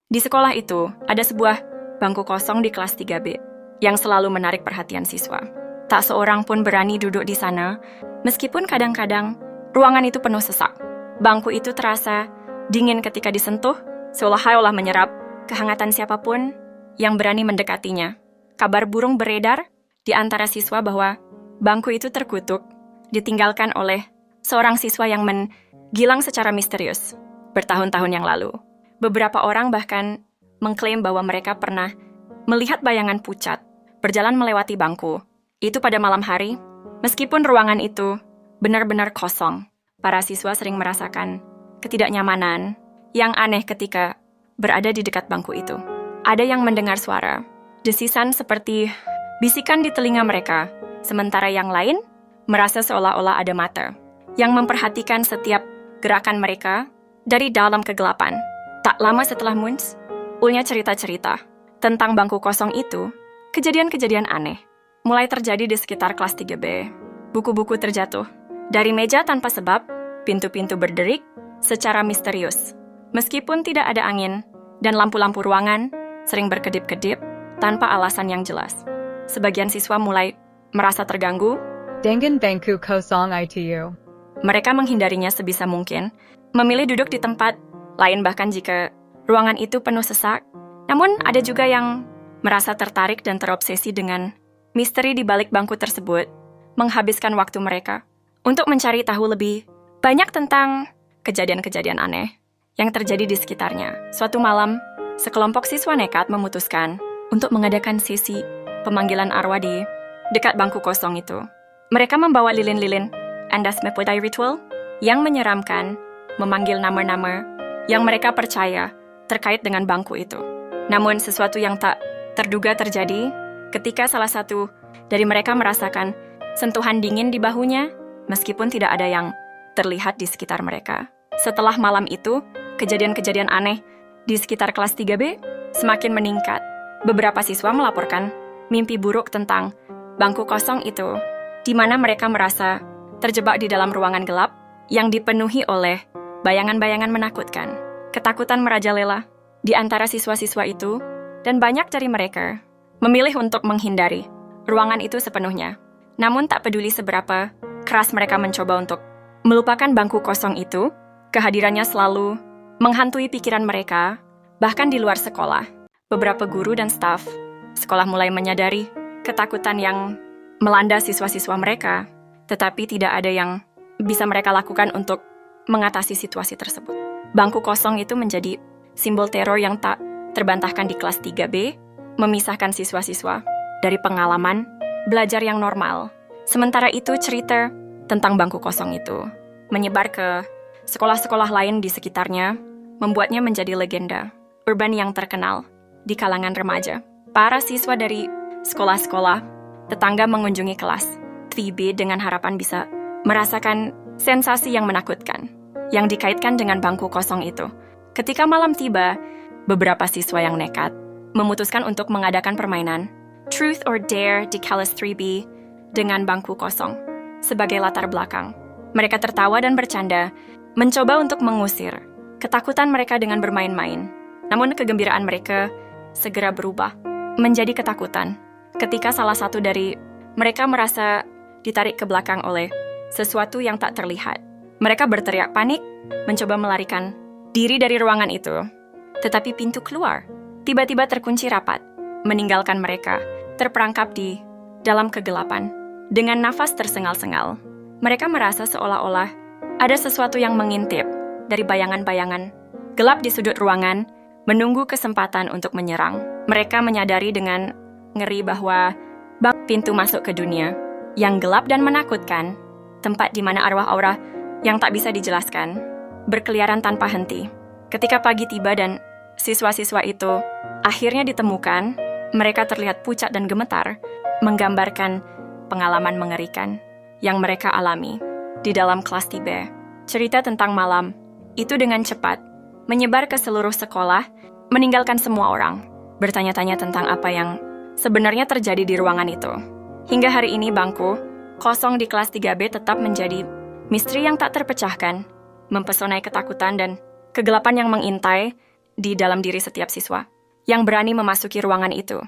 Di sekolah itu, ada sebuah bangku kosong di kelas 3B yang selalu menarik perhatian siswa. Tak seorang pun berani duduk di sana, meskipun kadang-kadang ruangan itu penuh sesak. Bangku itu terasa dingin ketika disentuh, seolah-olah menyerap kehangatan siapapun yang berani mendekatinya. Kabar burung beredar di antara siswa bahwa bangku itu terkutuk, ditinggalkan oleh seorang siswa yang menghilang secara misterius bertahun-tahun yang lalu. Beberapa orang bahkan mengklaim bahwa mereka pernah melihat bayangan pucat berjalan melewati bangku. Itu pada malam hari, meskipun ruangan itu benar-benar kosong. Para siswa sering merasakan ketidaknyamanan yang aneh ketika berada di dekat bangku itu. Ada yang mendengar suara, desisan seperti bisikan di telinga mereka, sementara yang lain merasa seolah-olah ada mata yang memperhatikan setiap gerakan mereka dari dalam kegelapan. Tak lama setelah Munch, ulnya cerita-cerita tentang bangku kosong itu, kejadian-kejadian aneh mulai terjadi di sekitar kelas 3B. Buku-buku terjatuh dari meja tanpa sebab, pintu-pintu berderik secara misterius. Meskipun tidak ada angin, dan lampu-lampu ruangan sering berkedip-kedip tanpa alasan yang jelas. Sebagian siswa mulai merasa terganggu. Dengan bangku kosong itu. Mereka menghindarinya sebisa mungkin, memilih duduk di tempat lain bahkan jika ruangan itu penuh sesak. Namun ada juga yang merasa tertarik dan terobsesi dengan misteri di balik bangku tersebut, menghabiskan waktu mereka untuk mencari tahu lebih banyak tentang kejadian-kejadian aneh yang terjadi di sekitarnya. Suatu malam, sekelompok siswa nekat memutuskan untuk mengadakan sesi pemanggilan arwah di dekat bangku kosong itu. Mereka membawa lilin-lilin Andas Mepodai ritual yang menyeramkan, memanggil nama-nama yang mereka percaya terkait dengan bangku itu. Namun sesuatu yang tak terduga terjadi ketika salah satu dari mereka merasakan sentuhan dingin di bahunya, meskipun tidak ada yang terlihat di sekitar mereka. Setelah malam itu, kejadian-kejadian aneh di sekitar kelas 3B semakin meningkat. Beberapa siswa melaporkan mimpi buruk tentang bangku kosong itu, di mana mereka merasa terjebak di dalam ruangan gelap yang dipenuhi oleh bayangan-bayangan menakutkan. Ketakutan merajalela di antara siswa-siswa itu, dan banyak dari mereka memilih untuk menghindari ruangan itu sepenuhnya. Namun tak peduli seberapa keras mereka mencoba untuk melupakan bangku kosong itu, kehadirannya selalu menghantui pikiran mereka, bahkan di luar sekolah. Beberapa guru dan staf sekolah mulai menyadari ketakutan yang melanda siswa-siswa mereka, tetapi tidak ada yang bisa mereka lakukan untuk mengatasi situasi tersebut. Bangku kosong itu menjadi simbol teror yang tak terbantahkan di kelas 3B, memisahkan siswa-siswa dari pengalaman belajar yang normal. Sementara itu, cerita tentang bangku kosong itu menyebar ke sekolah-sekolah lain di sekitarnya, membuatnya menjadi legenda urban yang terkenal di kalangan remaja. Para siswa dari sekolah-sekolah tetangga mengunjungi kelas 3B dengan harapan bisa merasakan sensasi yang menakutkan yang dikaitkan dengan bangku kosong itu. Ketika malam tiba, beberapa siswa yang nekat memutuskan untuk mengadakan permainan Truth or Dare di kelas 3B dengan bangku kosong sebagai latar belakang. Mereka tertawa dan bercanda, mencoba untuk mengusir ketakutan mereka dengan bermain-main. Namun kegembiraan mereka segera berubah menjadi ketakutan ketika salah satu dari mereka merasa ditarik ke belakang oleh sesuatu yang tak terlihat. Mereka berteriak panik, mencoba melarikan diri dari ruangan itu. Tetapi pintu keluar tiba-tiba terkunci rapat, meninggalkan mereka terperangkap di dalam kegelapan. Dengan nafas tersengal-sengal, mereka merasa seolah-olah ada sesuatu yang mengintip dari bayangan-bayangan gelap di sudut ruangan, menunggu kesempatan untuk menyerang. Mereka menyadari dengan ngeri bahwa pintu masuk ke dunia yang gelap dan menakutkan, tempat di mana arwah aura yang tak bisa dijelaskan berkeliaran tanpa henti. Ketika pagi tiba dan siswa-siswa itu akhirnya ditemukan, mereka terlihat pucat dan gemetar, menggambarkan pengalaman mengerikan yang mereka alami di dalam kelas 3B. Cerita tentang malam itu dengan cepat menyebar ke seluruh sekolah, meninggalkan semua orang bertanya-tanya tentang apa yang sebenarnya terjadi di ruangan itu. Hingga hari ini bangku kosong di kelas 3B tetap menjadi misteri yang tak terpecahkan, mempesonai ketakutan dan kegelapan yang mengintai di dalam diri setiap siswa yang berani memasuki ruangan itu.